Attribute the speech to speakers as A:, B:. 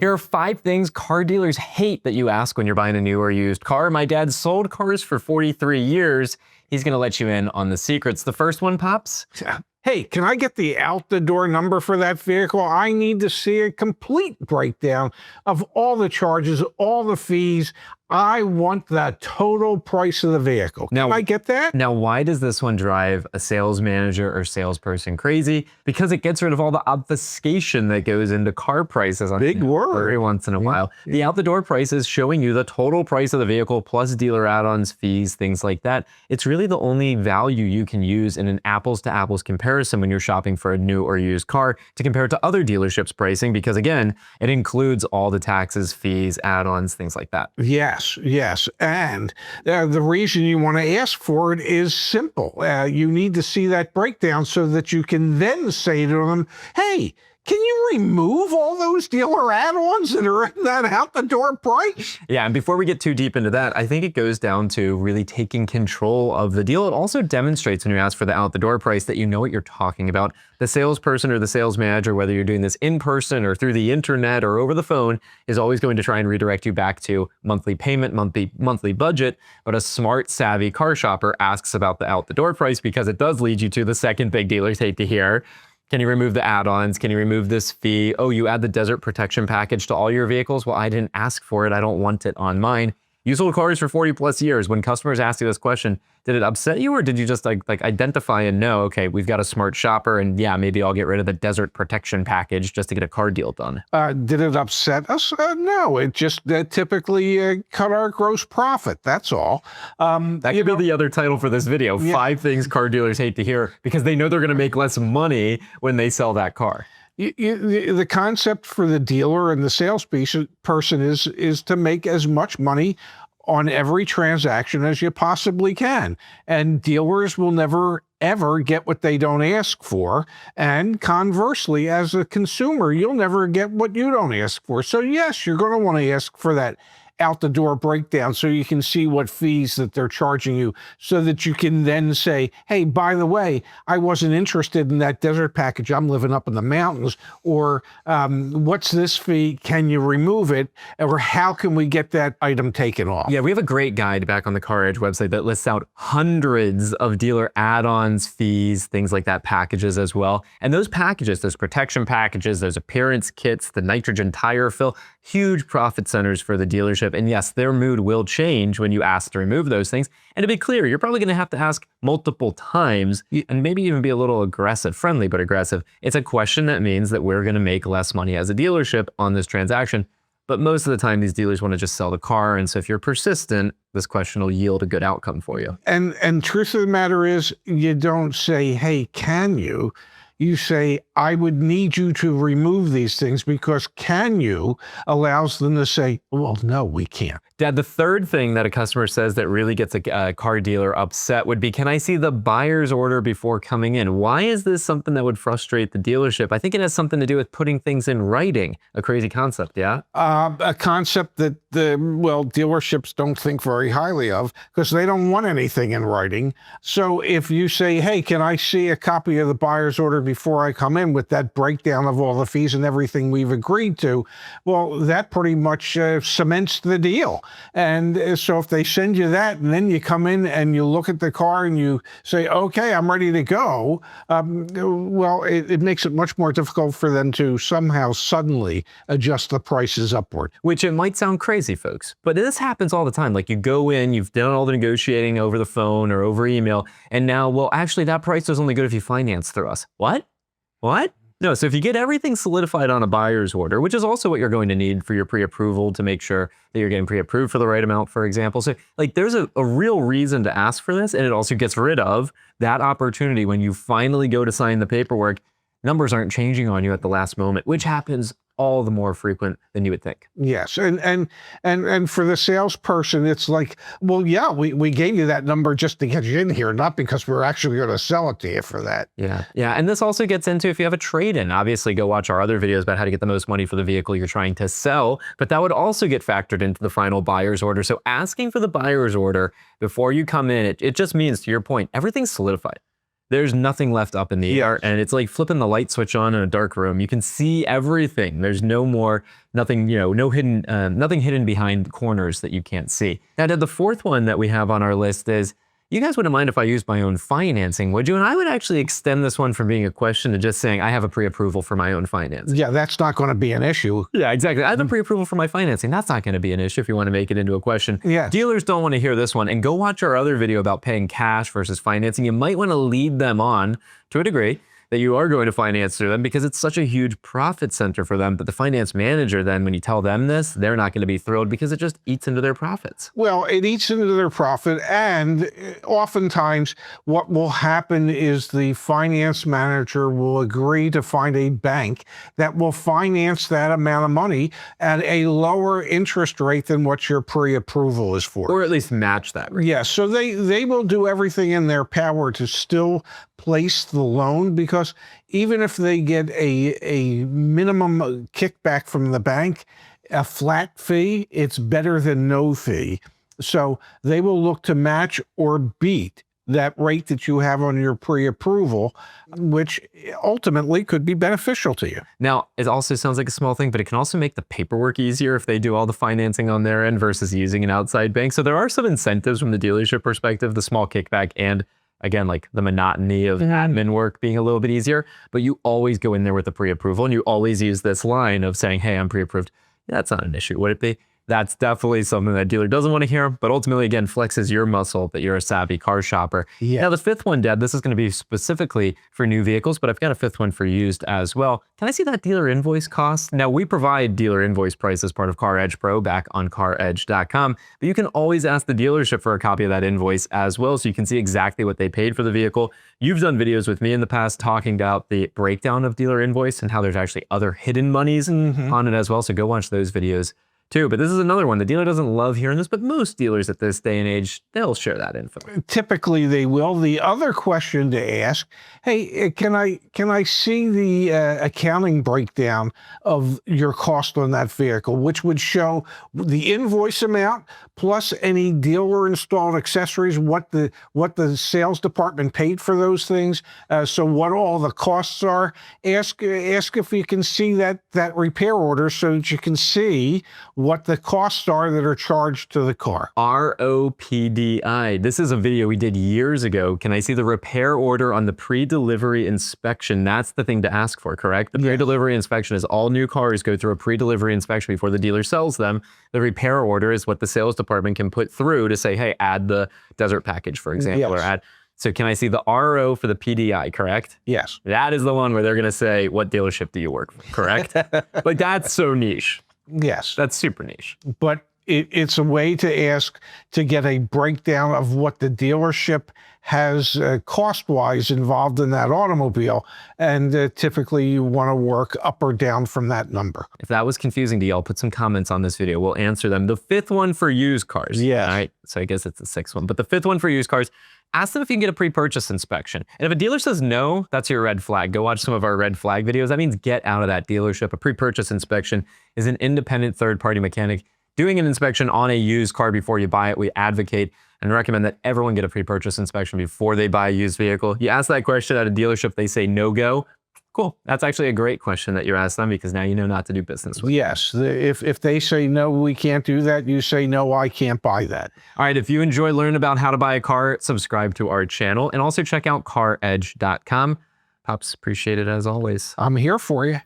A: Here are 5 things car dealers hate that you ask when you're buying a new or used car. My dad sold cars for 43 years. He's gonna let you in on the secrets. The first one, Pops?
B: Hey, can I get the out-the-door number for that vehicle? I need to see a complete breakdown of all the charges, all the fees. I want the total price of the vehicle. Can I get that?
A: Now, why does this one drive a sales manager or salesperson crazy? Because it gets rid of all the obfuscation that goes into car prices.
B: Big word.
A: Every once in a while. The out-the-door price is showing you the total price of the vehicle plus dealer add-ons, fees, things like that. It's really the only value you can use in an apples-to-apples comparison when you're shopping for a new or used car to compare it to other dealerships' pricing, because again, it includes all the taxes, fees, add-ons, things like that.
B: Yes. And the reason you want to ask for it is simple. You need to see that breakdown so that you can then say to them, hey, can you remove all those dealer add-ons that are in that out-the-door price?
A: Yeah, and before we get too deep into that, I think it goes down to really taking control of the deal. It also demonstrates when you ask for the out-the-door price that you know what you're talking about. The salesperson or the sales manager, whether you're doing this in person or through the internet or over the phone, is always going to try and redirect you back to monthly payment, monthly budget. But a smart, savvy car shopper asks about the out-the-door price because it does lead you to the second big dealers hate to hear. Can you remove the add-ons? Can you remove this fee? Oh, you add the desert protection package to all your vehicles? Well, I didn't ask for it. I don't want it on mine. You sold cars for 40 plus years. When customers ask you this question, did it upset you, or did you just like identify and know, okay, we've got a smart shopper and yeah, maybe I'll get rid of the desert protection package just to get a car deal done?
B: Did it upset us? No, it just typically cut our gross profit. That's all.
A: That could be the other title for this video. 5 things car dealers hate to hear because they know they're gonna make less money when they sell that car.
B: The concept for the dealer and the salesperson is to make as much money on every transaction as you possibly can. And dealers will never, ever get what they don't ask for. And conversely, as a consumer, you'll never get what you don't ask for. So yes, you're going to want to ask for that out-the-door breakdown so you can see what fees that they're charging you, so that you can then say, hey, by the way, I wasn't interested in that desert package. I'm living up in the mountains. Or what's this fee? Can you remove it? Or how can we get that item taken off?
A: Yeah, we have a great guide back on the CarEdge website that lists out hundreds of dealer add-ons, fees, things like that, packages as well. And those packages, those protection packages, those appearance kits, the nitrogen tire fill, huge profit centers for the dealership. And yes, their mood will change when you ask to remove those things. And to be clear, you're probably going to have to ask multiple times and maybe even be a little aggressive, friendly, but aggressive. It's a question that means that we're going to make less money as a dealership on this transaction. But most of the time, these dealers want to just sell the car. And so if you're persistent, this question will yield a good outcome for you.
B: And truth of the matter is, you don't say, hey, can you? You say, I would need you to remove these things, because can you allows them to say, well, no, we can't.
A: Dad, the third thing that a customer says that really gets a car dealer upset would be, can I see the buyer's order before coming in? Why is this something that would frustrate the dealership? I think it has something to do with putting things in writing. A crazy concept, yeah?
B: A concept that dealerships don't think very highly of, because they don't want anything in writing. So if you say, hey, can I see a copy of the buyer's order before I come in with that breakdown of all the fees and everything we've agreed to, well, that pretty much cements the deal. And so if they send you that and then you come in and you look at the car and you say, okay, I'm ready to go, well, it makes it much more difficult for them to somehow suddenly adjust the prices upward.
A: Which it might sound crazy, folks, but this happens all the time. Like, you go in, you've done all the negotiating over the phone or over email, and now, well, actually that price is only good if you finance through us. What? No, so if you get everything solidified on a buyer's order, which is also what you're going to need for your pre-approval to make sure that you're getting pre-approved for the right amount, for example. So like, there's a real reason to ask for this, and it also gets rid of that opportunity when you finally go to sign the paperwork. Numbers aren't changing on you at the last moment, which happens all the more frequent than you would think.
B: Yes, and for the salesperson, it's like, well, yeah, we gave you that number just to get you in here, not because we're actually going to sell it to you for that.
A: Yeah, and this also gets into if you have a trade-in. Obviously, go watch our other videos about how to get the most money for the vehicle you're trying to sell, but that would also get factored into the final buyer's order. So asking for the buyer's order before you come in, it just means, to your point, everything's solidified. there's nothing left up in the air, and it's like flipping the light switch on in a dark room. You can see everything. There's nothing hidden, nothing hidden behind corners that you can't see. Now, the fourth one that we have on our list is, you guys wouldn't mind if I used my own financing, would you? And I would actually extend this one from being a question to just saying I have a pre-approval for my own financing.
B: Yeah, that's not going to be an issue.
A: Yeah, exactly. I have a pre-approval for my financing. That's not going to be an issue if you want to make it into a question.
B: Yeah.
A: Dealers don't want to hear this one. And go watch our other video about paying cash versus financing. You might want to lead them on to a degree that you are going to finance through them because it's such a huge profit center for them. But the finance manager then, when you tell them this, they're not going to be thrilled because it just eats into their profits.
B: Well, it eats into their profit, and oftentimes what will happen is the finance manager will agree to find a bank that will finance that amount of money at a lower interest rate than what your pre-approval is for.
A: Or at least match that rate.
B: Yeah, so they will do everything in their power to still place the loan, because even if they get a minimum kickback from the bank, a flat fee, it's better than no fee. So they will look to match or beat that rate that you have on your pre-approval, which ultimately could be beneficial to you.
A: Now, it also sounds like a small thing, but it can also make the paperwork easier if they do all the financing on their end versus using an outside bank. So there are some incentives from the dealership perspective, the small kickback, and again, like the monotony of admin work being a little bit easier, but you always go in there with a pre-approval and you always use this line of saying, hey, I'm pre-approved. Yeah, that's not an issue, would it be? That's definitely something that dealer doesn't want to hear, but ultimately, again, flexes your muscle that you're a savvy car shopper.
B: Yeah.
A: Now, the fifth one, Dad, this is going to be specifically for new vehicles, but I've got a fifth one for used as well. Can I see that dealer invoice cost? Now, we provide dealer invoice price as part of CarEdge Pro back on CarEdge.com, but you can always ask the dealership for a copy of that invoice as well, so you can see exactly what they paid for the vehicle. You've done videos with me in the past talking about the breakdown of dealer invoice and how there's actually other hidden monies on it as well, so go watch those videos too. But this is another one. The dealer doesn't love hearing this, but most dealers at this day and age, they'll share that info.
B: Typically they will. The other question to ask, hey, can I see the accounting breakdown of your cost on that vehicle, which would show the invoice amount plus any dealer installed accessories, what the sales department paid for those things, so what all the costs are. Ask if you can see that repair order so that you can see what the costs are that are charged to the car.
A: ROPDI. This is a video we did years ago. Can I see the repair order on the pre-delivery inspection? That's the thing to ask for, correct? The pre-delivery inspection is all new cars go through a pre-delivery inspection before the dealer sells them. The repair order is what the sales department can put through to say, hey, add the desert package, for example, or add. So can I see the RO for the PDI, correct?
B: Yes.
A: That is the one where they're going to say, what dealership do you work for, correct? Like, that's so niche.
B: Yes.
A: That's super niche.
B: But it's a way to ask to get a breakdown of what the dealership has cost-wise involved in that automobile. And typically you want to work up or down from that number.
A: If that was confusing to y'all, put some comments on this video. We'll answer them. The fifth one for used cars.
B: Yeah.
A: All right. So I guess it's the sixth one. But the fifth one for used cars, ask them if you can get a pre-purchase inspection. And if a dealer says no, that's your red flag. Go watch some of our red flag videos. That means get out of that dealership. A pre-purchase inspection is an independent third-party mechanic doing an inspection on a used car before you buy it. We advocate and recommend that everyone get a pre-purchase inspection before they buy a used vehicle. You ask that question at a dealership, they say no-go. Cool. That's actually a great question that you asked them, because now you know not to do business with them.
B: Yes. If they say, no, we can't do that, you say, no, I can't buy that.
A: All right. If you enjoy learning about how to buy a car, subscribe to our channel and also check out CarEdge.com. Pops, appreciate it as always.
B: I'm here for you.